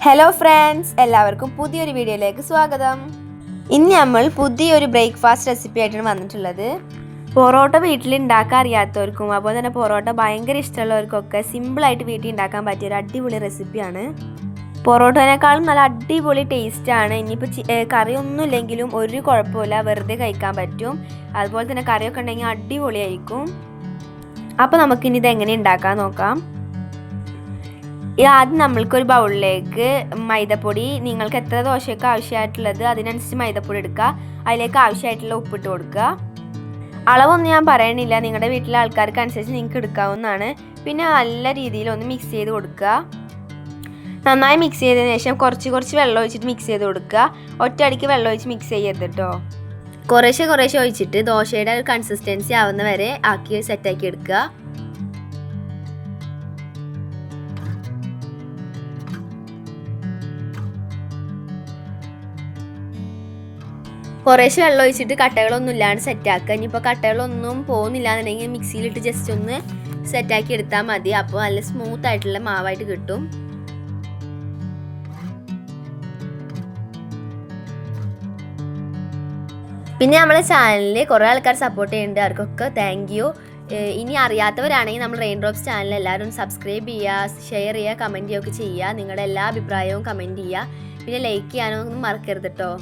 Hello friends, എല്ലാവർക്കും പുതിയൊരു വീഡിയോയിലേക്ക് സ്വാഗതം. ഇന്ന് നമ്മൾ പുതിയൊരു ബ്രേക്ക്ഫാസ്റ്റ് റെസിപ്പി ആയിട്ടാണ് വന്നിട്ടുള്ളത്. പൊറോട്ട വീട്ടിൽ ഉണ്ടാക്കാൻ അറിയാത്തവർക്കും അതുപോലെ തന്നെ പൊറോട്ട ഭയങ്കര ഇഷ്ടമുള്ളവർക്കൊക്കെ സിമ്പിളായിട്ട് വീട്ടിൽ ഉണ്ടാക്കാൻ പറ്റിയ ഒരു അടിപൊളി റെസിപ്പിയാണ്. പൊറോട്ടേനേക്കാളും നല്ല അടിപൊളി ടേസ്റ്റാണ്. ഇനിയിപ്പോൾ കറിയൊന്നും ഇല്ലെങ്കിലും ഒരു കുഴപ്പമില്ല, വെറുതെ കഴിക്കാൻ പറ്റും. അതുപോലെ തന്നെ കറിയൊക്കെ ഉണ്ടെങ്കിൽ അടിപൊളിയായിരിക്കും. അപ്പോൾ നമുക്കിനി ഇതെങ്ങനെ ഉണ്ടാക്കാൻ നോക്കാം. ആദ്യം നമ്മൾക്കൊരു ബൗളിലേക്ക് മൈദപ്പൊടി, നിങ്ങൾക്ക് എത്ര ദോശയൊക്കെ ആവശ്യമായിട്ടുള്ളത് അതിനനുസരിച്ച് മൈദപ്പൊടി എടുക്കുക. അതിലേക്ക് ആവശ്യമായിട്ടുള്ള ഉപ്പിട്ട് കൊടുക്കുക. അളവൊന്നും ഞാൻ പറയണില്ല, നിങ്ങളുടെ വീട്ടിലെ ആൾക്കാർക്ക് അനുസരിച്ച് നിങ്ങൾക്ക് എടുക്കാവുന്നതാണ്. പിന്നെ നല്ല രീതിയിൽ ഒന്ന് മിക്സ് ചെയ്ത് കൊടുക്കുക. നന്നായി മിക്സ് ചെയ്തതിന് ശേഷം കുറച്ച് വെള്ളം ഒഴിച്ചിട്ട് മിക്സ് ചെയ്ത് കൊടുക്കുക. ഒറ്റയടിക്ക് വെള്ളം ഒഴിച്ച് മിക്സ് ചെയ്യരുത് കേട്ടോ. കുറേശ്ശെ ഒഴിച്ചിട്ട് ദോശയുടെ കൺസിസ്റ്റൻസി ആവുന്ന വരെ ആക്കി സെറ്റാക്കി എടുക്കുക. കുറേശ്ശെ വെള്ളം ഒഴിച്ചിട്ട് കട്ടകളൊന്നും ഇല്ലാണ്ട് സെറ്റാക്കുക. ഇനിയിപ്പോൾ കട്ടകളൊന്നും പോകുന്നില്ല എന്നുണ്ടെങ്കിൽ മിക്സിയിലിട്ട് ജസ്റ്റ് ഒന്ന് സെറ്റാക്കി എടുത്താൽ മതി. അപ്പോൾ നല്ല സ്മൂത്ത് ആയിട്ടുള്ള മാവായിട്ട് കിട്ടും. പിന്നെ നമ്മളെ ചാനലിൽ കുറേ ആൾക്കാർ സപ്പോർട്ട് ചെയ്യുന്നുണ്ട്, അവർക്കൊക്കെ താങ്ക് യു. ഇനി അറിയാത്തവരാണെങ്കിൽ നമ്മൾ റെയിൻ ഡ്രോപ്സ് ചാനൽ എല്ലാവരും സബ്സ്ക്രൈബ് ചെയ്യുക, ഷെയർ ചെയ്യുക, കമൻറ്റ് ചെയ്യുകയൊക്കെ ചെയ്യുക. നിങ്ങളുടെ എല്ലാ അഭിപ്രായവും കമൻറ്റ് ചെയ്യുക. പിന്നെ ലൈക്ക് ചെയ്യാനൊന്നും മറക്കരുത് കേട്ടോ.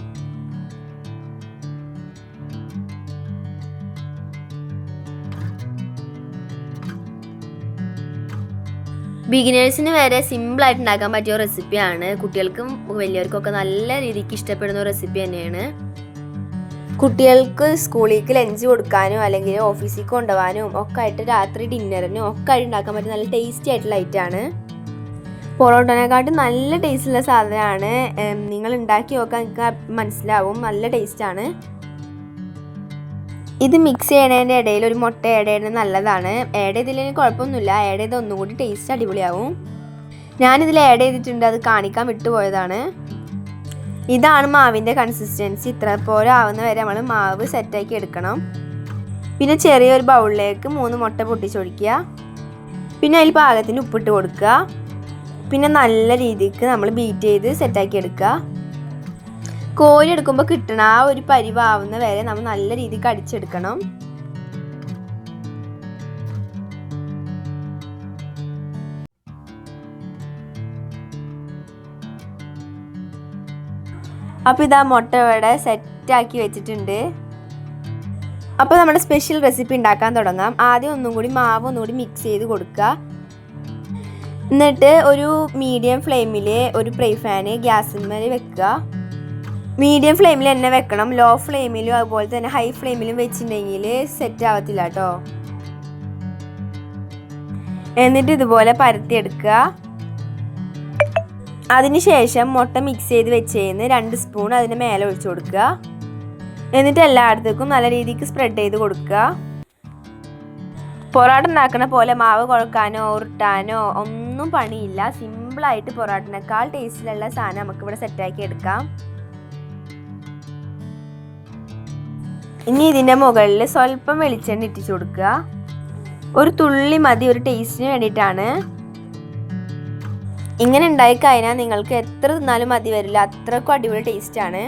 ബിഗിനേഴ്സിന് വരെ സിമ്പിളായിട്ട് ഉണ്ടാക്കാൻ പറ്റിയ റെസിപ്പിയാണ്. കുട്ടികൾക്കും വലിയവർക്കൊക്കെ നല്ല രീതിക്ക് ഇഷ്ടപ്പെടുന്ന റെസിപ്പി തന്നെയാണ്. കുട്ടികൾക്ക് സ്കൂളിലേക്ക് ലഞ്ച് കൊടുക്കാനും അല്ലെങ്കിൽ ഓഫീസിലേക്ക് കൊണ്ടുപോകാനും ഒക്കെ ആയിട്ട് രാത്രി ഡിന്നറിനും ഒക്കെ ആയിട്ട് ഉണ്ടാക്കാൻ പറ്റിയ നല്ല ടേസ്റ്റി ആയിട്ടുള്ള ഐറ്റമാണ്. പൊറോട്ടനെക്കാട്ടും നല്ല ടേസ്റ്റുള്ള സാധനമാണ്. നിങ്ങൾ ഉണ്ടാക്കി നോക്കാൻ നിങ്ങൾക്ക് മനസ്സിലാവും, നല്ല ടേസ്റ്റാണ്. ഇത് മിക്സ് ചെയ്യണതിൻ്റെ ഇടയിൽ ഒരു മുട്ട ആഡ് ചെയ്യുന്നത് നല്ലതാണ്. ആഡ് ചെയ്തില്ലെങ്കിൽ കുഴപ്പമൊന്നുമില്ല, ആഡ് ചെയ്ത് ഒന്നും കൂടി ടേസ്റ്റ് അടിപൊളിയാവും. ഞാനിതിൽ ആഡ് ചെയ്തിട്ടുണ്ട്, അത് കാണിക്കാൻ വിട്ടുപോയതാണ്. ഇതാണ് മാവിൻ്റെ കൺസിസ്റ്റൻസി. ഇത്ര പോലെ ആവുന്ന വരെ നമ്മൾ മാവ് സെറ്റാക്കി എടുക്കണം. പിന്നെ ചെറിയൊരു ബൗളിലേക്ക് 3 മുട്ട പൊട്ടിച്ചൊഴിക്കുക. പിന്നെ അതിൽ പാകത്തിന് ഉപ്പിട്ട് കൊടുക്കുക. പിന്നെ നല്ല രീതിക്ക് നമ്മൾ ബീറ്റ് ചെയ്ത് സെറ്റാക്കി എടുക്കുക. കോരി എടുക്കുമ്പോൾ കിട്ടണ ആ ഒരു പരിവാവുന്ന വരെ നമ്മൾ നല്ല രീതിക്ക് അടിച്ചെടുക്കണം. അപ്പോൾ ഇതാ മുട്ട ഇവിടെ സെറ്റാക്കി വെച്ചിട്ടുണ്ട്. അപ്പോൾ നമ്മുടെ സ്പെഷ്യൽ റെസിപ്പി ഉണ്ടാക്കാൻ തുടങ്ങാം. ആദ്യം മാവ് ഒന്നുകൂടി മിക്സ് ചെയ്ത് കൊടുക്കുക. എന്നിട്ട് ഒരു മീഡിയം ഫ്ലെയിമിൽ ഒരു ഫ്രൈ പാൻ ഗ്യാസിന്മേൽ വെക്കുക. മീഡിയം ഫ്ലെയിമിൽ തന്നെ വെക്കണം. ലോ ഫ്ലെയിമിലും അതുപോലെ തന്നെ ഹൈ ഫ്ലെയിമിലും വെച്ചിട്ടുണ്ടെങ്കിൽ സെറ്റ് ആവത്തില്ല കേട്ടോ. എന്നിട്ട് ഇതുപോലെ പരത്തിയെടുക്കുക. അതിനുശേഷം മുട്ട മിക്സ് ചെയ്ത് വെച്ചതിന് 2 സ്പൂൺ അതിന് മേലെ ഒഴിച്ചു കൊടുക്കുക. എന്നിട്ട് എല്ലായിടത്തേക്കും നല്ല രീതിക്ക് സ്പ്രെഡ് ചെയ്ത് കൊടുക്കുക. പൊറോട്ട ഉണ്ടാക്കുന്ന പോലെ മാവ് കുഴക്കാനോ ഉരുട്ടാനോ ഒന്നും പണിയില്ല. സിമ്പിളായിട്ട് പൊറോട്ടനേക്കാൾ ടേസ്റ്റിലുള്ള സാധനം നമുക്കിവിടെ സെറ്റാക്കി എടുക്കാം. ഇനി ഇതിൻ്റെ മുകളിൽ സ്വല്പം വെളിച്ചെണ്ണ ഇട്ടിച്ചു കൊടുക്കുക. ഒരു തുള്ളി മതി, ഒരു ടേസ്റ്റിന് വേണ്ടിയിട്ടാണ്. ഇങ്ങനെ ഉണ്ടായിക്കഴിഞ്ഞാൽ നിങ്ങൾക്ക് എത്ര തിന്നാലും മതി വരില്ല, അത്രക്കും അടിപൊളി ടേസ്റ്റാണ്.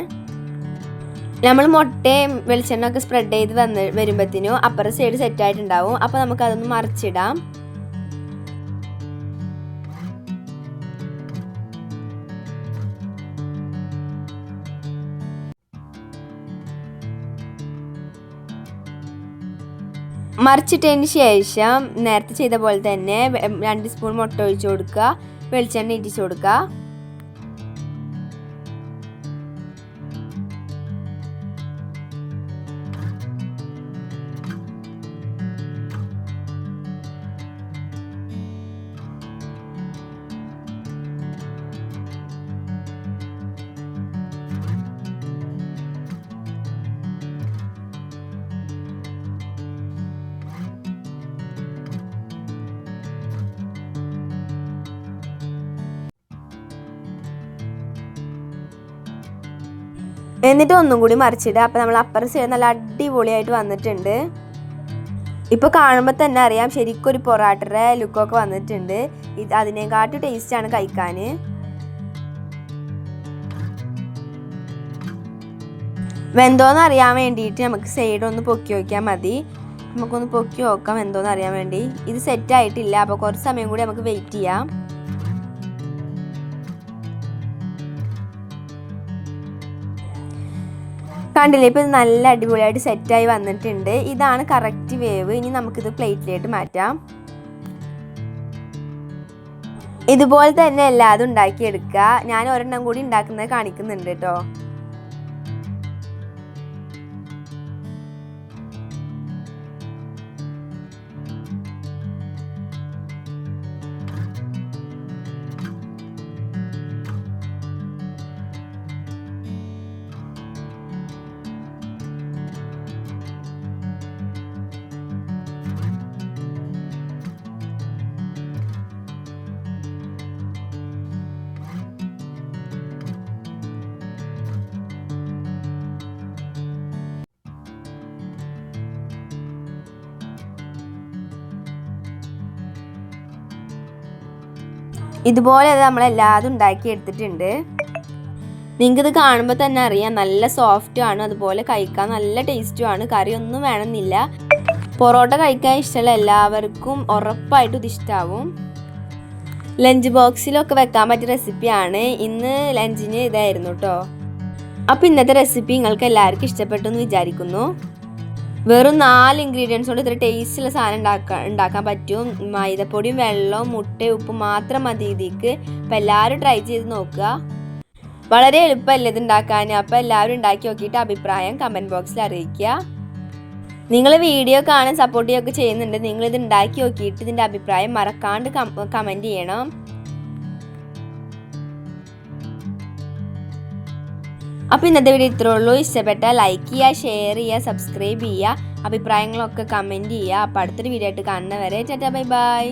നമ്മൾ മുട്ടയും വെളിച്ചെണ്ണ ഒക്കെ സ്പ്രെഡ് ചെയ്ത് വരുമ്പോഴത്തേനും അപ്പുറം സൈഡ് സെറ്റായിട്ടുണ്ടാവും. അപ്പോൾ നമുക്കതൊന്ന് മറിച്ചിടാം. മറിച്ചിട്ടതിന് ശേഷം നേരത്തെ ചെയ്ത പോലെ തന്നെ 2 സ്പൂൺ മുട്ട ഒഴിച്ചു കൊടുക്കുക, വെളിച്ചെണ്ണ ഇട്ടിച്ചു കൊടുക്കുക. എന്നിട്ട് ഒന്നും കൂടി മറിച്ചിടുക. അപ്പോൾ നമ്മൾ അപ്പുറം സൈഡ് നല്ല അടിപൊളിയായിട്ട് വന്നിട്ടുണ്ട്. ഇപ്പോൾ കാണുമ്പോൾ തന്നെ അറിയാം ശരിക്കും ഒരു പൊറാട്ടയുടെ ലുക്കൊക്കെ വന്നിട്ടുണ്ട്. അതിനെക്കാട്ടും ടേസ്റ്റാണ് കഴിക്കാൻ. വെന്തോന്ന് അറിയാൻ വേണ്ടിയിട്ട് നമുക്ക് സൈഡ് ഒന്ന് പൊക്കി നോക്കിയാൽ മതി. നമുക്കൊന്ന് പൊക്കി നോക്കാം വെന്തോന്ന് അറിയാൻ വേണ്ടി. ഇത് സെറ്റ് ആയിട്ടില്ല, അപ്പോൾ കുറച്ച് സമയം കൂടി നമുക്ക് വെയിറ്റ് ചെയ്യാം. കണ്ടില്ലേ, ഇപ്പോൾ ഇത് നല്ല അടിപൊളിയായിട്ട് സെറ്റായി വന്നിട്ടുണ്ട്. ഇതാണ് കറക്റ്റ് വേവ്. ഇനി നമുക്കിത് പ്ലേറ്റിലേക്ക് മാറ്റാം. ഇതുപോലെ തന്നെ എല്ലാതും ഉണ്ടാക്കിയെടുക്കുക. ഞാൻ ഒരെണ്ണം കൂടി ഉണ്ടാക്കുന്നത് കാണിക്കുന്നുണ്ട് കേട്ടോ. ഇതുപോലെ നമ്മളെല്ലാതും ഉണ്ടാക്കി എടുത്തിട്ടുണ്ട്. നിങ്ങൾക്കിത് കാണുമ്പോൾ തന്നെ അറിയാം നല്ല സോഫ്റ്റും ആണ്, അതുപോലെ കഴിക്കാൻ നല്ല ടേസ്റ്റും ആണ്. കറിയൊന്നും വേണമെന്നില്ല. പൊറോട്ട കഴിക്കാൻ ഇഷ്ടമുള്ള എല്ലാവർക്കും ഉറപ്പായിട്ടും ഇത് ഇഷ്ടമാവും. ലഞ്ച് ബോക്സിലൊക്കെ വെക്കാൻ പറ്റിയ റെസിപ്പിയാണ്. ഇന്ന് ലഞ്ചിന് ഇതായിരുന്നു കേട്ടോ. അപ്പോൾ ഇന്നത്തെ റെസിപ്പി നിങ്ങൾക്ക് എല്ലാവർക്കും ഇഷ്ടപ്പെട്ടു എന്ന് വിചാരിക്കുന്നു. വെറും 4 ഇൻഗ്രീഡിയൻസ് കൊണ്ട് ഇത്ര ടേസ്റ്റുള്ള സാധനം ഉണ്ടാക്കാൻ പറ്റും. മൈദപ്പൊടിയും വെള്ളവും മുട്ടയും ഉപ്പും മാത്രം മതി ഇതിക്ക്. അപ്പോൾ എല്ലാവരും ട്രൈ ചെയ്ത് നോക്കുക. വളരെ എളുപ്പമല്ലേ ഇത് ഉണ്ടാക്കാൻ. അപ്പോൾ എല്ലാവരും ഉണ്ടാക്കി നോക്കിയിട്ട് അഭിപ്രായം കമൻറ്റ് ബോക്സിൽ അറിയിക്കുക. നിങ്ങൾ വീഡിയോ കാണാൻ സപ്പോർട്ട് ചെയ്യുകയൊക്കെ ചെയ്യുന്നുണ്ട്. നിങ്ങളിത് ഉണ്ടാക്കി നോക്കിയിട്ട് ഇതിൻ്റെ അഭിപ്രായം മറക്കാണ്ട് കമൻറ്റ് ചെയ്യണം. അപ്പോൾ ഇന്നത്തെ വീഡിയോ ഇത്രേ ഉള്ളൂ. ഇഷ്ടപ്പെട്ടാൽ ലൈക്ക് ചെയ്യുക, ഷെയർ ചെയ്യുക, സബ്സ്ക്രൈബ് ചെയ്യുക, അഭിപ്രായങ്ങളൊക്കെ കമൻറ്റ് ചെയ്യുക. അപ്പോൾ അടുത്തൊരു വീഡിയോ ആയിട്ട് കാണുന്നവരെ ടാറ്റാ ബൈ ബൈ.